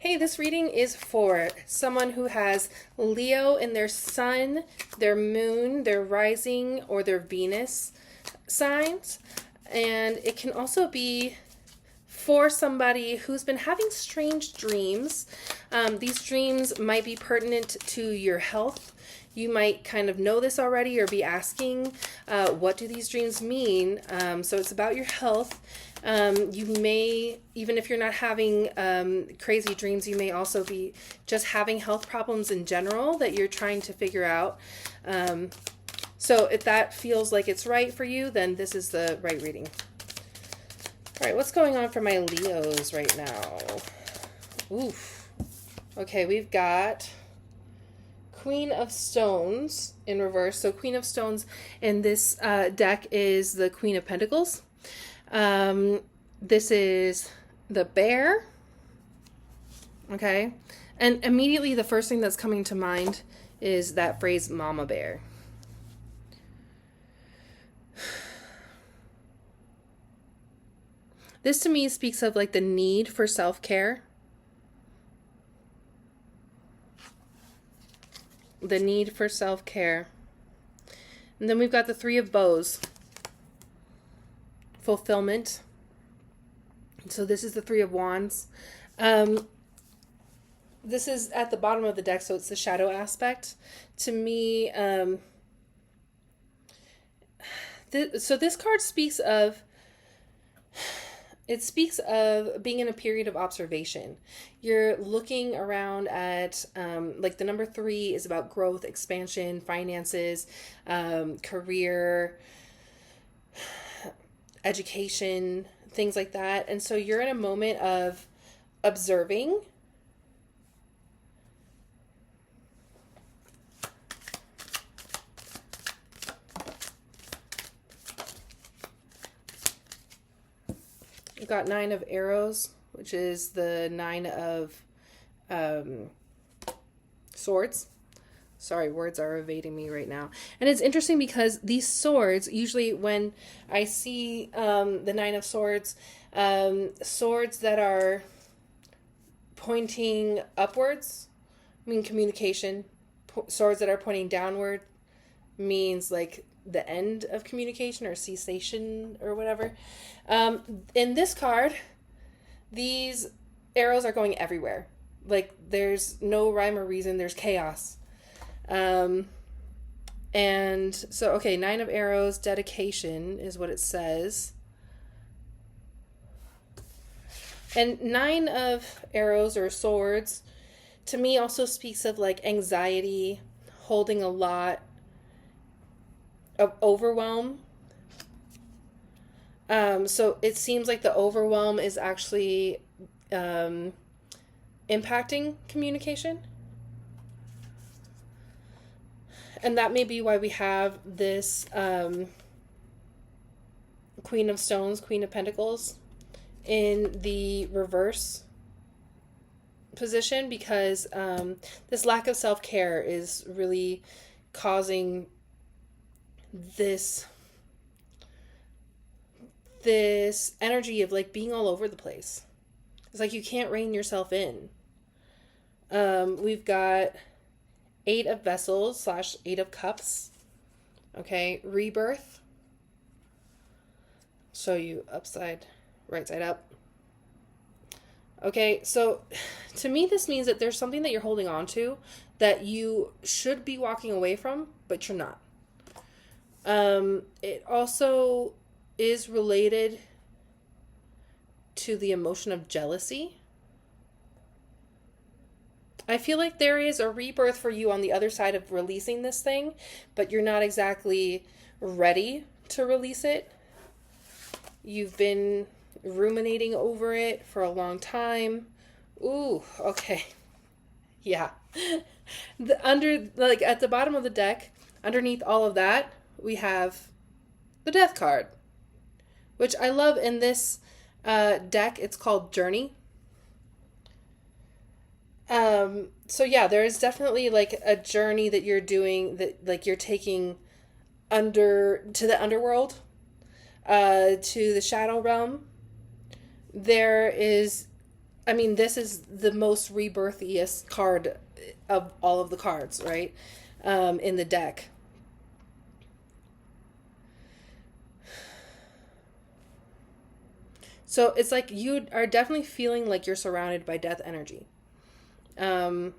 Hey, this reading is for someone who has Leo in their sun, their moon, their rising, or their Venus signs. And it can also be for somebody who's been having strange dreams. These dreams might be pertinent to your health. You might kind of know this already or be asking, what do these dreams mean? So it's about your health. You may, even if you're not having crazy dreams, you may also be just having health problems in general that you're trying to figure out. So if that feels like it's right for you, then this is the right reading. All right, what's going on for my Leos right now? Oof. Okay, we've got Queen of Stones in reverse. So Queen of Stones in this deck is the Queen of Pentacles. This is the bear. Okay. And immediately the first thing that's coming to mind is that phrase, mama bear. This to me speaks of like the need for self-care. The need for self-care. And then we've got the Three of Bows. Fulfillment. So this is the Three of Wands. This is at the bottom of the deck, so it's the shadow aspect. To me, so this card speaks of, it speaks of being in a period of observation. You're looking around at, like the number 3 is about growth, expansion, finances, career, education, things like that. And so you're in a moment of observing. You've got 9 of Arrows, which is the 9 of Swords. Sorry, words are evading me right now. And it's interesting because these swords, usually when I see the 9 of Swords, swords that are pointing upwards mean communication. Swords that are pointing downward means like the end of communication or cessation or whatever. In this card, these arrows are going everywhere. Like there's no rhyme or reason. There's chaos. And so, okay, 9 of Arrows, dedication is what it says. And 9 of Arrows or Swords to me also speaks of like anxiety, holding a lot of overwhelm. So it seems like the overwhelm is actually impacting communication. And that may be why we have this Queen of Stones, Queen of Pentacles in the reverse position, because this lack of self-care is really causing this energy of like being all over the place. It's like you can't rein yourself in. We've got 8 of Vessels / 8 of Cups. Okay, rebirth. Show you upside, right side up. Okay, so to me this means that there's something that you're holding on to that you should be walking away from, but you're not. It also is related to the emotion of jealousy. I feel like there is a rebirth for you on the other side of releasing this thing, but you're not exactly ready to release it. You've been ruminating over it for a long time. Ooh, okay. Yeah. Like at the bottom of the deck, underneath all of that, we have the Death card, which I love in this deck. It's called Journey. So yeah, there is definitely like a journey that you're doing, that like you're taking to the underworld, to the shadow realm. There is I mean, this is the most rebirthiest card of all of the cards, right? In the deck. So it's like you are definitely feeling like you're surrounded by death energy. I'm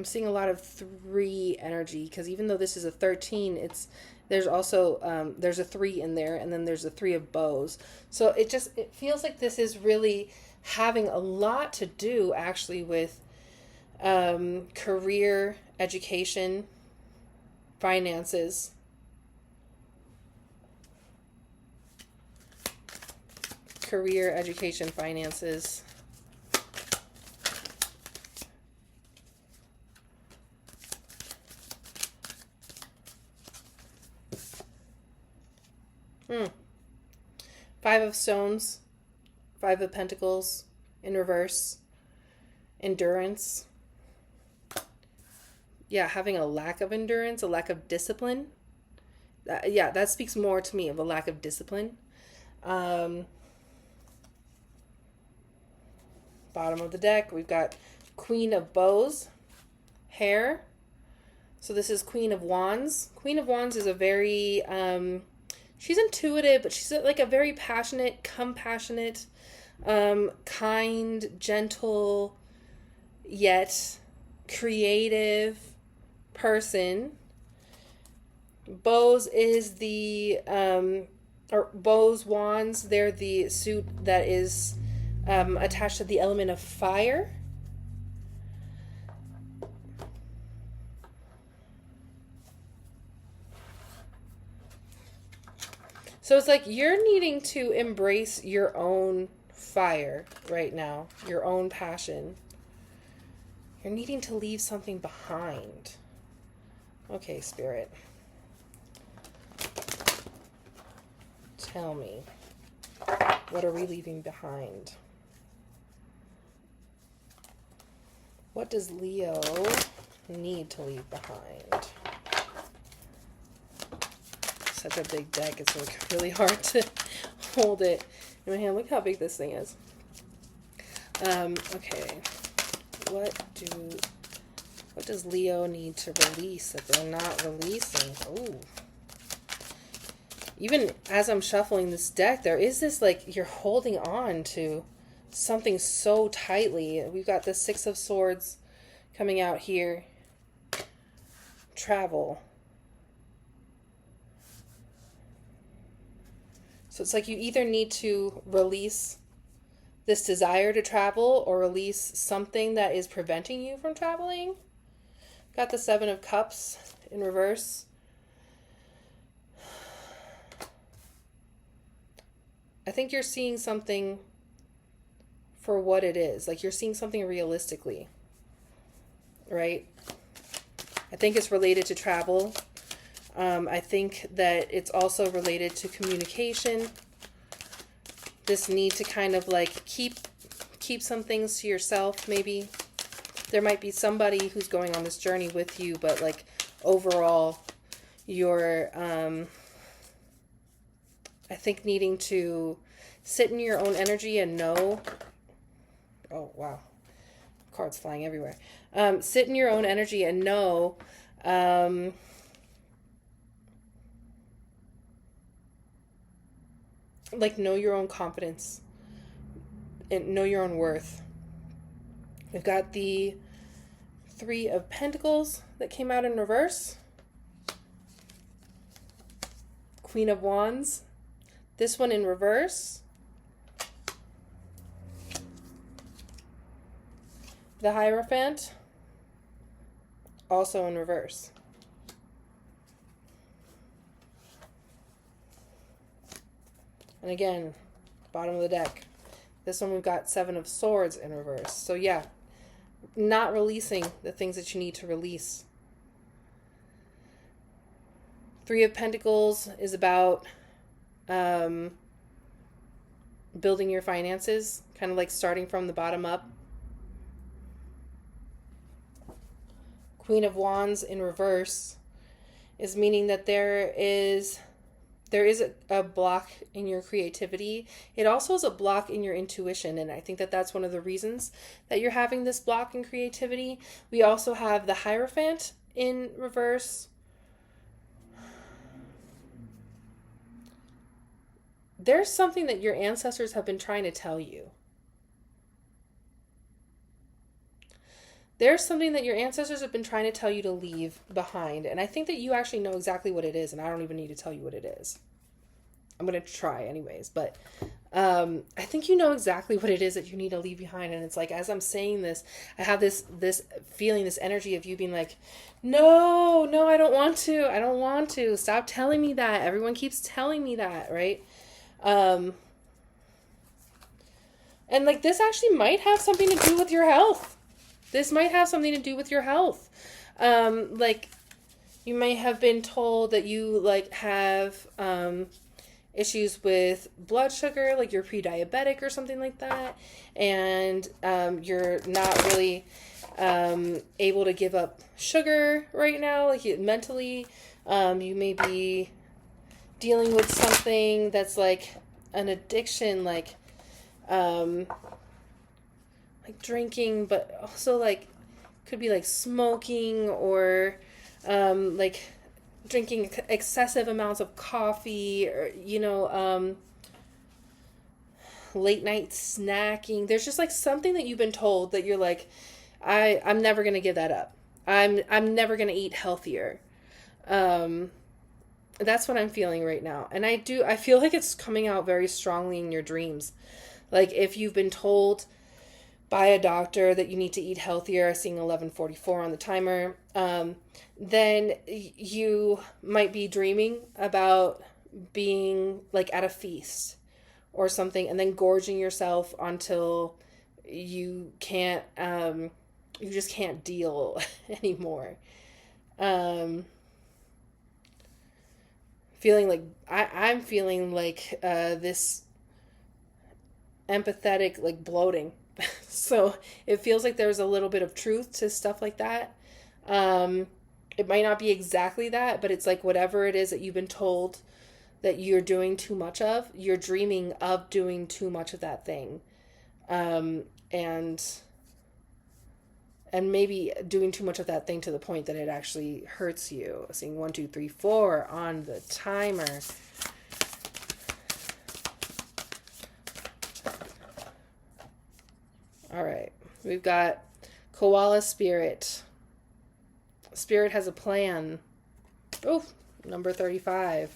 seeing a lot of 3 energy, because even though this is a 13, there's also there's a 3 in there, and then there's a 3 of bows. So it feels like this is really having a lot to do actually with career, education, finances. Career, education, finances. Hmm. 5 of Stones, 5 of Pentacles in reverse, endurance. Yeah, having a lack of endurance, a lack of discipline. Yeah, that speaks more to me of a lack of discipline. Bottom of the deck, we've got Queen of Bows, hair. So this is Queen of Wands. Queen of Wands is a very, she's intuitive, but she's like a very passionate, compassionate, kind, gentle, yet creative person. Bows is the, or bows, wands, they're the suit that is attached to the element of fire. So it's like you're needing to embrace your own fire right now, your own passion. You're needing to leave something behind. Okay, Spirit. Tell me, what are we leaving behind? What does Leo need to leave behind? Such a big deck, it's like really hard to hold it in my hand. Look how big this thing is. Okay. What does Leo need to release that they're not releasing? Ooh. Even as I'm shuffling this deck, there is this, like, you're holding on to something so tightly. We've got the 6 of Swords coming out here. Travel. So it's like you either need to release this desire to travel or release something that is preventing you from traveling. Got the 7 of Cups in reverse. I think you're seeing something for what it is. Like you're seeing something realistically, right? I think it's related to travel. I think that it's also related to communication. This need to kind of like keep some things to yourself, maybe. There might be somebody who's going on this journey with you, but like overall, you're, I think needing to sit in your own energy and know, oh wow, cards flying everywhere. Sit in your own energy and know, like know your own confidence and know your own worth. We've got the 3 of Pentacles that came out in reverse. Queen of Wands. This one in reverse. The Hierophant. Also in reverse. And again, bottom of the deck. This one we've got 7 of Swords in reverse. So yeah, not releasing the things that you need to release. 3 of Pentacles is about building your finances, kind of like starting from the bottom up. Queen of Wands in reverse is meaning that there is there is a block in your creativity. It also is a block in your intuition, and I think that that's one of the reasons that you're having this block in creativity. We also have the Hierophant in reverse. There's something that your ancestors have been trying to tell you. There's something that your ancestors have been trying to tell you to leave behind. And I think that you actually know exactly what it is, and I don't even need to tell you what it is. I'm going to try anyways, but I think you know exactly what it is that you need to leave behind. And it's like, as I'm saying this, I have this feeling, this energy of you being like, no, I don't want to. Stop telling me that. Everyone keeps telling me that, right? And like, this actually might have something to do with your health. This might have something to do with your health. Like, you might have been told that you like have issues with blood sugar, like you're pre-diabetic or something like that, and you're not really able to give up sugar right now, like mentally. You may be dealing with something that's like an addiction, like drinking, but also like could be like smoking, or like drinking excessive amounts of coffee, or late night snacking. There's just like something that you've been told that you're like, I'm never gonna give that up. I'm never gonna eat healthier. That's what I'm feeling right now, and I feel like it's coming out very strongly in your dreams. Like, if you've been told by a doctor that you need to eat healthier, seeing 11:44 on the timer, then you might be dreaming about being like at a feast or something, and then gorging yourself until you can't, you just can't deal anymore. Feeling like, I'm feeling like this empathetic, like bloating. So it feels like there's a little bit of truth to stuff like that. It might not be exactly that, but it's like whatever it is that you've been told that you're doing too much of, you're dreaming of doing too much of that thing. And maybe doing too much of that thing to the point that it actually hurts you. Seeing 1, 2, 3, 4 on the timer. All right, we've got Koala Spirit. Spirit has a plan. Oh, number 35.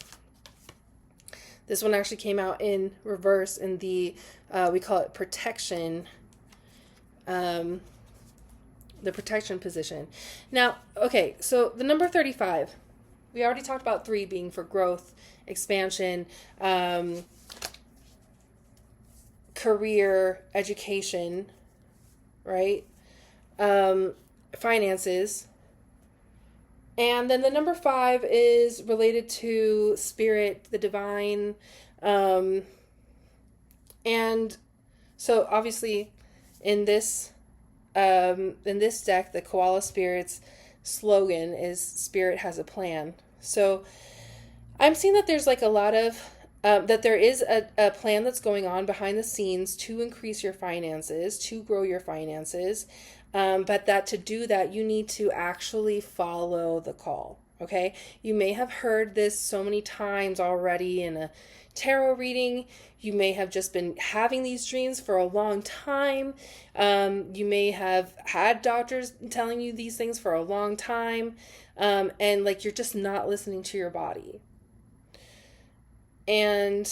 This one actually came out in reverse in the, we call it protection, the protection position. Now, okay, so the number 35, we already talked about 3 being for growth, expansion, career, education, right? Finances. And then the number 5 is related to spirit, the divine. And so obviously in this deck, the Koala Spirit's slogan is Spirit has a plan. So I'm seeing that there's like a lot of that there is a plan that's going on behind the scenes to increase your finances, to grow your finances, but that to do that, you need to actually follow the call, okay? You may have heard this so many times already in a tarot reading. You may have just been having these dreams for a long time. You may have had doctors telling you these things for a long time, and like you're just not listening to your body. And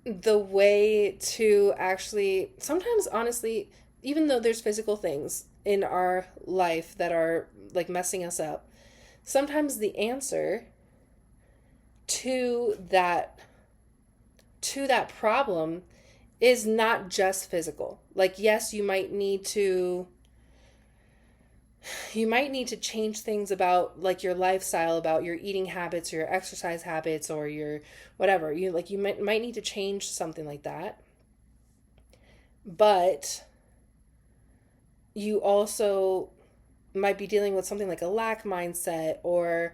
the way to actually, sometimes honestly, even though there's physical things in our life that are like messing us up, sometimes the answer to that problem is not just physical. Like, yes, you might need to change things about like your lifestyle, about your eating habits, or your exercise habits, or your whatever. You might need to change something like that. But you also might be dealing with something like a lack mindset, or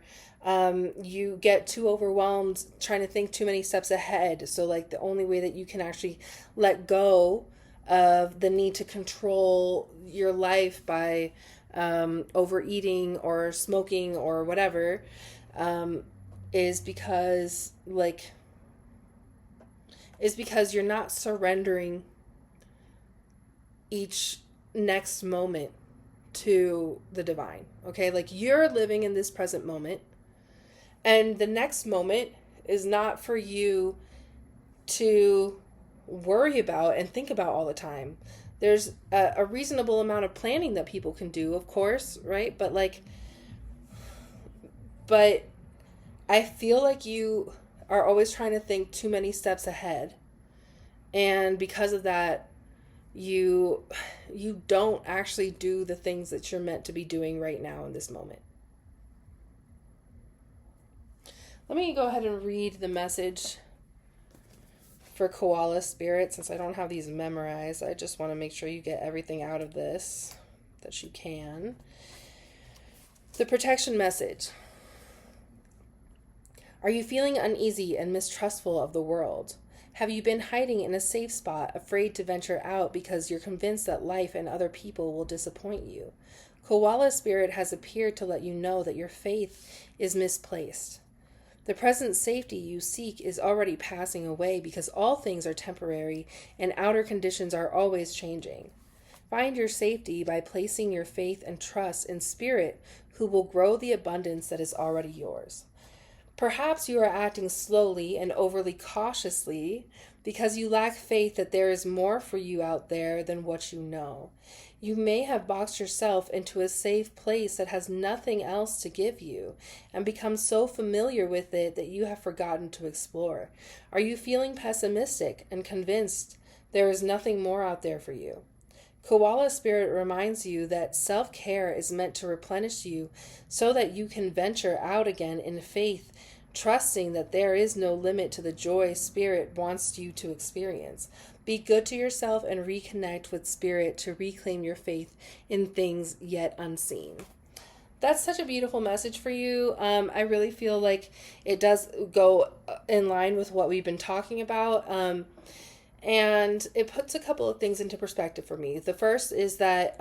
you get too overwhelmed trying to think too many steps ahead. So, like, the only way that you can actually let go of the need to control your life by overeating or smoking or whatever is because, like, is because you're not surrendering each next moment to the divine. Okay, like, you're living in this present moment, and the next moment is not for you to worry about and think about all the time. There's a reasonable amount of planning that people can do, of course, right? But I feel like you are always trying to think too many steps ahead. And because of that, you don't actually do the things that you're meant to be doing right now in this moment. Let me go ahead and read the message for Koala Spirit, since I don't have these memorized. I just want to make sure you get everything out of this that you can. The protection message. Are you feeling uneasy and mistrustful of the world? Have you been hiding in a safe spot, afraid to venture out because you're convinced that life and other people will disappoint you? Koala Spirit has appeared to let you know that your faith is misplaced. The present safety you seek is already passing away because all things are temporary and outer conditions are always changing. Find your safety by placing your faith and trust in Spirit, who will grow the abundance that is already yours. Perhaps you are acting slowly and overly cautiously because you lack faith that there is more for you out there than what you know. You may have boxed yourself into a safe place that has nothing else to give you and become so familiar with it that you have forgotten to explore. Are you feeling pessimistic and convinced there is nothing more out there for you? Koala Spirit reminds you that self-care is meant to replenish you so that you can venture out again in faith, trusting that there is no limit to the joy Spirit wants you to experience. Be good to yourself and reconnect with Spirit to reclaim your faith in things yet unseen. That's such a beautiful message for you. I really feel like it does go in line with what we've been talking about. And it puts a couple of things into perspective for me. The first is that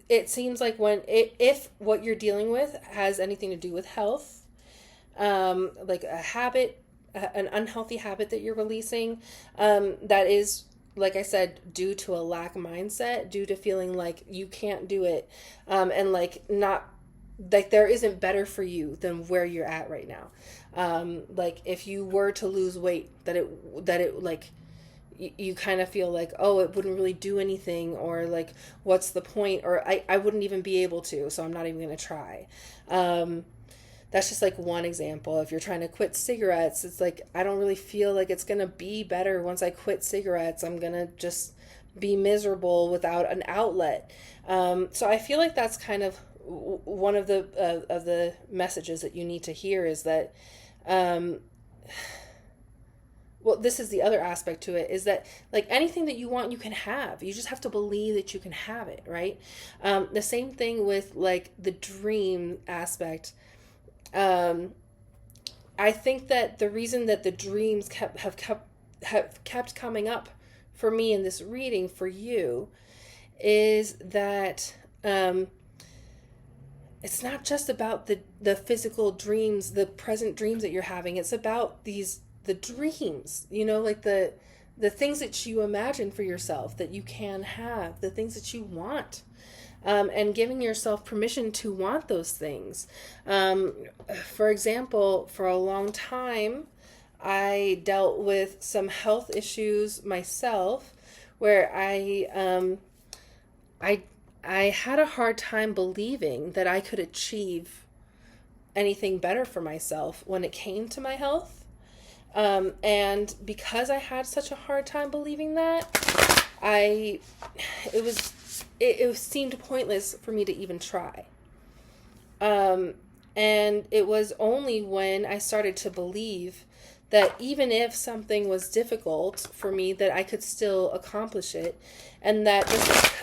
it seems like if what you're dealing with has anything to do with health, like a habit, an unhealthy habit that you're releasing, that is, like I said, due to a lack mindset, due to feeling like you can't do it, and like not, like there isn't better for you than where you're at right now. Like if you were to lose weight, that it like you kind of feel like, oh, it wouldn't really do anything, or like, what's the point, or I wouldn't even be able to, so I'm not even going to try. That's just like one example. If you're trying to quit cigarettes, it's like, I don't really feel like it's going to be better once I quit cigarettes. I'm going to just be miserable without an outlet. So I feel like that's kind of one of the messages that you need to hear is that, well, this is the other aspect to it, is that like anything that you want, you can have. You just have to believe that you can have it, right? The same thing with like the dream aspect. I think that the reason that the dreams have kept coming up for me in this reading for you is that it's not just about the physical dreams, the present dreams that you're having. It's about the dreams, like the things that you imagine for yourself that you can have, the things that you want. And giving yourself permission to want those things. For example, for a long time, I dealt with some health issues myself, where I had a hard time believing that I could achieve anything better for myself when it came to my health. And because I had such a hard time believing that, it seemed pointless for me to even try. And it was only when I started to believe that even if something was difficult for me, that I could still accomplish it. And that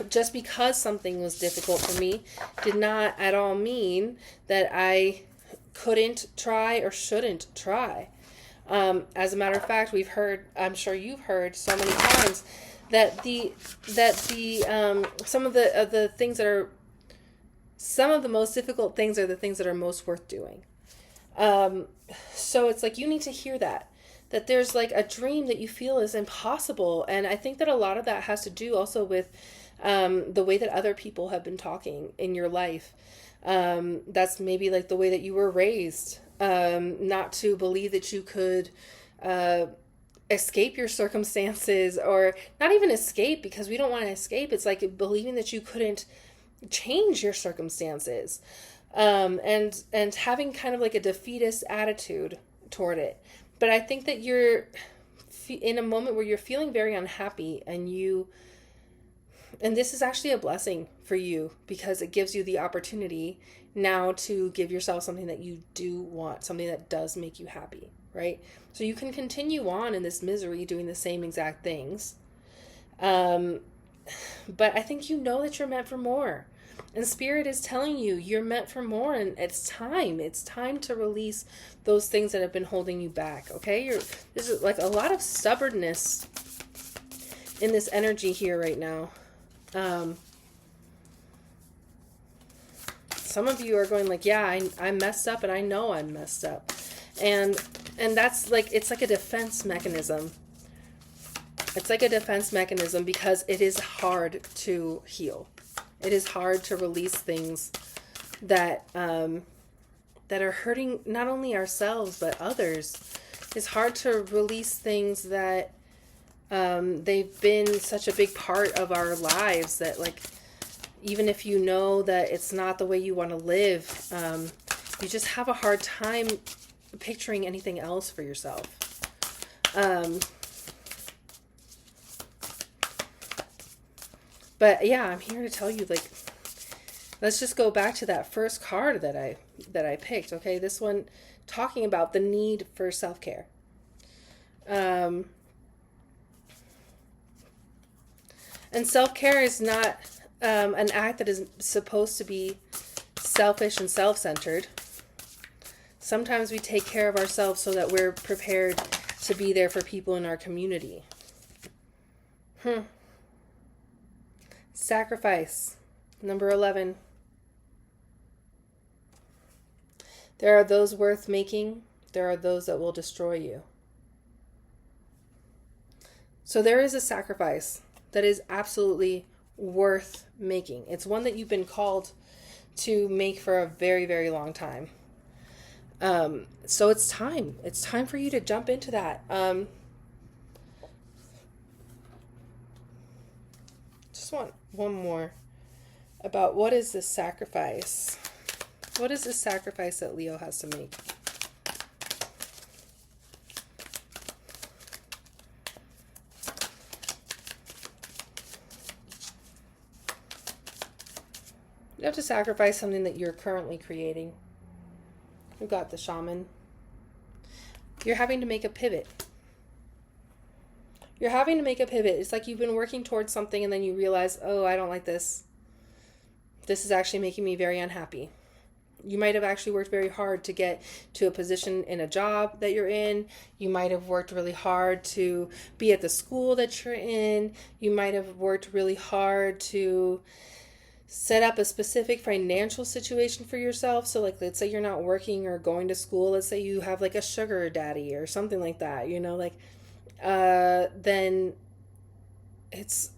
just because something was difficult for me did not at all mean that I couldn't try or shouldn't try. As a matter of fact, we've heard, I'm sure you've heard so many times that some of the things that are, some of the most difficult things are the things that are most worth doing. So it's like, you need to hear that there's like a dream that you feel is impossible. And I think that a lot of that has to do also with the way that other people have been talking in your life. That's maybe like the way that you were raised, not to believe that you could escape your circumstances, or not even escape, because we don't want to escape. It's like believing that you couldn't change your circumstances, and having kind of like a defeatist attitude toward it. But I think that you're in a moment where you're feeling very unhappy, and this is actually a blessing for you, because it gives you the opportunity now to give yourself something that you do want, something that does make you happy, right? So you can continue on in this misery doing the same exact things. But I think you know that you're meant for more. And Spirit is telling you you're meant for more, and it's time. It's time to release those things that have been holding you back, okay? There's like a lot of stubbornness in this energy here right now. Some of you are going like, yeah, I messed up, and I know I'm messed up. And that's like, it's like a defense mechanism. It's like a defense mechanism because it is hard to heal. It is hard to release things that that are hurting not only ourselves but others. It's hard to release things that they've been such a big part of our lives that, like, even if you know that it's not the way you want to live, you just have a hard time picturing anything else for yourself. But yeah, I'm here to tell you, like, let's just go back to that first card that I picked. Okay, this one talking about the need for self-care. And self-care is not an act that is supposed to be selfish and self-centered. Sometimes we take care of ourselves so that we're prepared to be there for people in our community. Sacrifice. Number 11. There are those worth making. There are those that will destroy you. So there is a sacrifice that is absolutely worth making. It's one that you've been called to make for a very, very long time. So it's time. It's time for you to jump into that. Just want one more about what is this sacrifice? What is this sacrifice that Leo has to make? You have to sacrifice something that you're currently creating. We've got the shaman. You're having to make a pivot. You're having to make a pivot. It's like you've been working towards something and then you realize, oh, I don't like this. This is actually making me very unhappy. You might have actually worked very hard to get to a position in a job that you're in. You might have worked really hard to be at the school that you're in. You might have worked really hard to set up a specific financial situation for yourself. So like, let's say you're not working or going to school. Let's say you have like a sugar daddy or something like that, you know, like, then it's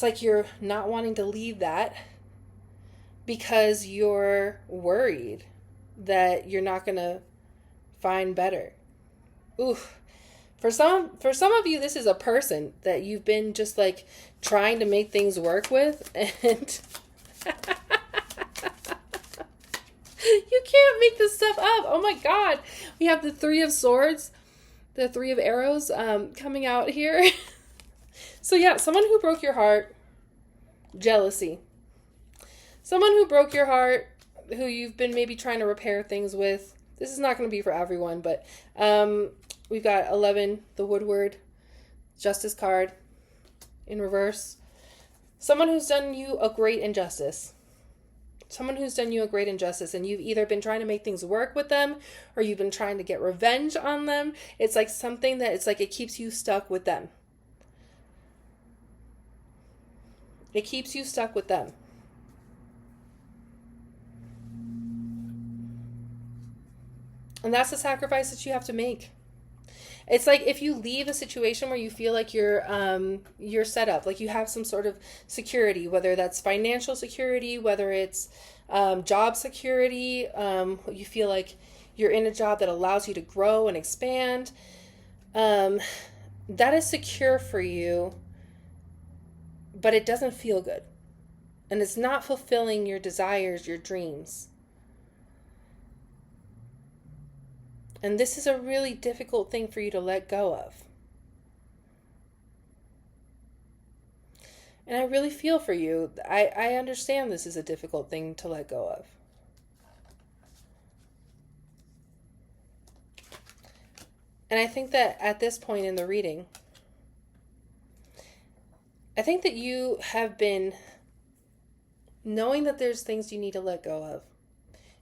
like you're not wanting to leave that because you're worried that you're not going to find better. Oof. For some of you, this is a person that you've been just like trying to make things work with, and you can't make this stuff up. Oh my God. We have the Three of Swords, the Three of Arrows coming out here. So yeah, someone who broke your heart, jealousy. Someone who broke your heart, who you've been maybe trying to repair things with, This is not going to be for everyone, but we've got 11, the Woodward, Justice card in reverse. Someone who's done you a great injustice. Someone who's done you a great injustice, and you've either been trying to make things work with them or you've been trying to get revenge on them. It's like something that it's like it keeps you stuck with them. It keeps you stuck with them. And that's the sacrifice that you have to make. It's like if you leave a situation where you feel like you're set up, like you have some sort of security, whether that's financial security, whether it's job security, you feel like you're in a job that allows you to grow and expand. That is secure for you, but it doesn't feel good. And it's not fulfilling your desires, your dreams. And this is a really difficult thing for you to let go of. And I really feel for you. I understand this is a difficult thing to let go of. And I think that at this point in the reading, I think that you have been knowing that there's things you need to let go of.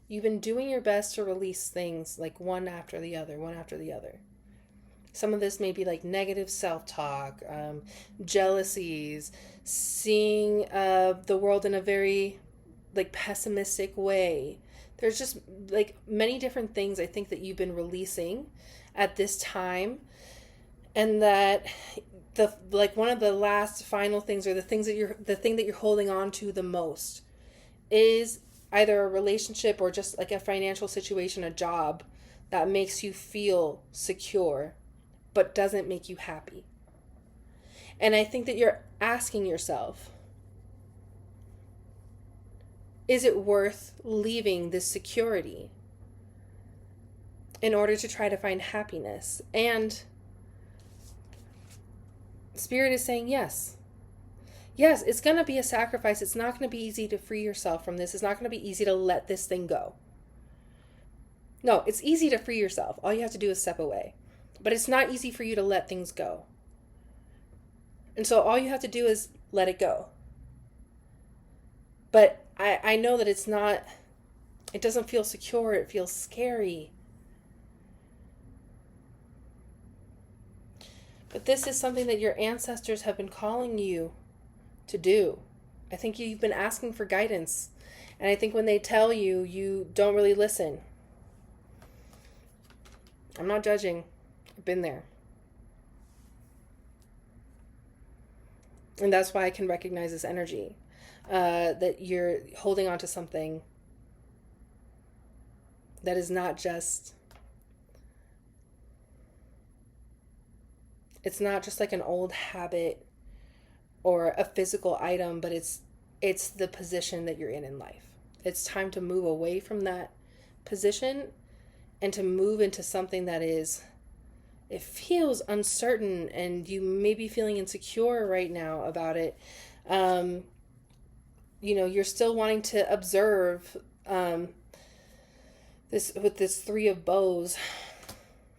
You've been doing your best to release things like one after the other, one after the other. Some of this may be like negative self-talk, jealousies, seeing the world in a very like pessimistic way. There's just like many different things I think that you've been releasing at this time, and that the like one of the last final things, or the thing that you're holding on to the most, is either a relationship or just like a financial situation, a job that makes you feel secure but doesn't make you happy. And I think that you're asking yourself, is it worth leaving this security in order to try to find happiness? And Spirit is saying yes. Yes, it's going to be a sacrifice. It's not going to be easy to free yourself from this. It's not going to be easy to let this thing go. No, it's easy to free yourself. All you have to do is step away. But it's not easy for you to let things go. And so all you have to do is let it go. But I know that it doesn't feel secure. It feels scary. But this is something that your ancestors have been calling you to do. I think you've been asking for guidance. And I think when they tell you, you don't really listen. I'm not judging. I've been there. And that's why I can recognize this energy. That you're holding on to something that is not just... It's not just like an old habit or a physical item, but it's the position that you're in life. It's time to move away from that position and to move into something that it feels uncertain, and you may be feeling insecure right now about it. You're still wanting to observe this with this Three of Bows.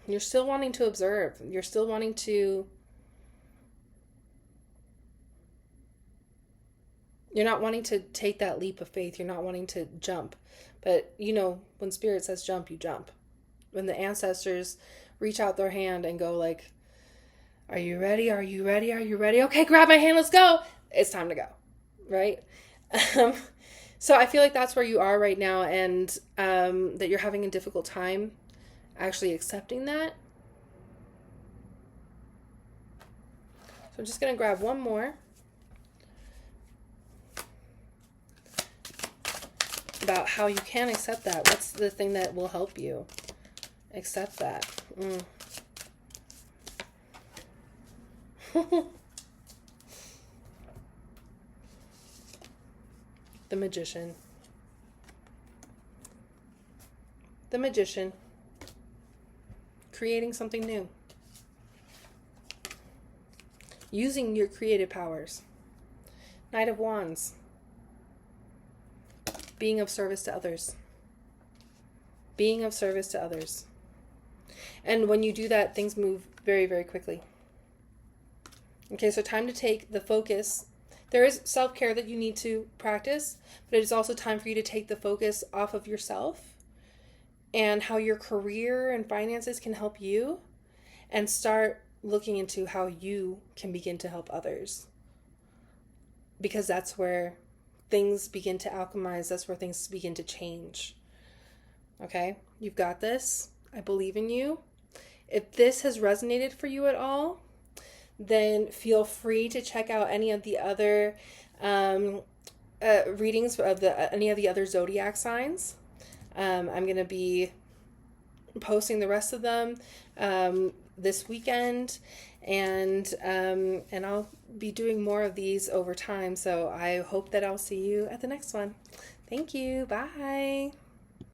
You're still wanting to observe. You're still wanting to... You're not wanting to take that leap of faith. You're not wanting to jump. But, when Spirit says jump, you jump. When the ancestors reach out their hand and go like, are you ready? Are you ready? Are you ready? Okay, grab my hand. Let's go. It's time to go. Right? So I feel like that's where you are right now, and that you're having a difficult time actually accepting that. So I'm just going to grab one more about how you can accept that. What's the thing that will help you accept that? The Magician. The Magician. Creating something new. Using your creative powers. Knight of Wands. Being of service to others. being of service to others. And when you do that, things move very, very quickly. Okay, so time to take the focus. There is self-care that you need to practice, but it is also time for you to take the focus off of yourself and how your career and finances can help you, and start looking into how you can begin to help others. Because that's where things begin to alchemize, that's where things begin to change. Okay, you've got this. I believe in you. If this has resonated for you at all, then feel free to check out any of the other readings of any of the other zodiac signs. I'm going to be posting the rest of them this weekend, and I'll be doing more of these over time. So I hope that I'll see you at the next one. Thank you. Bye.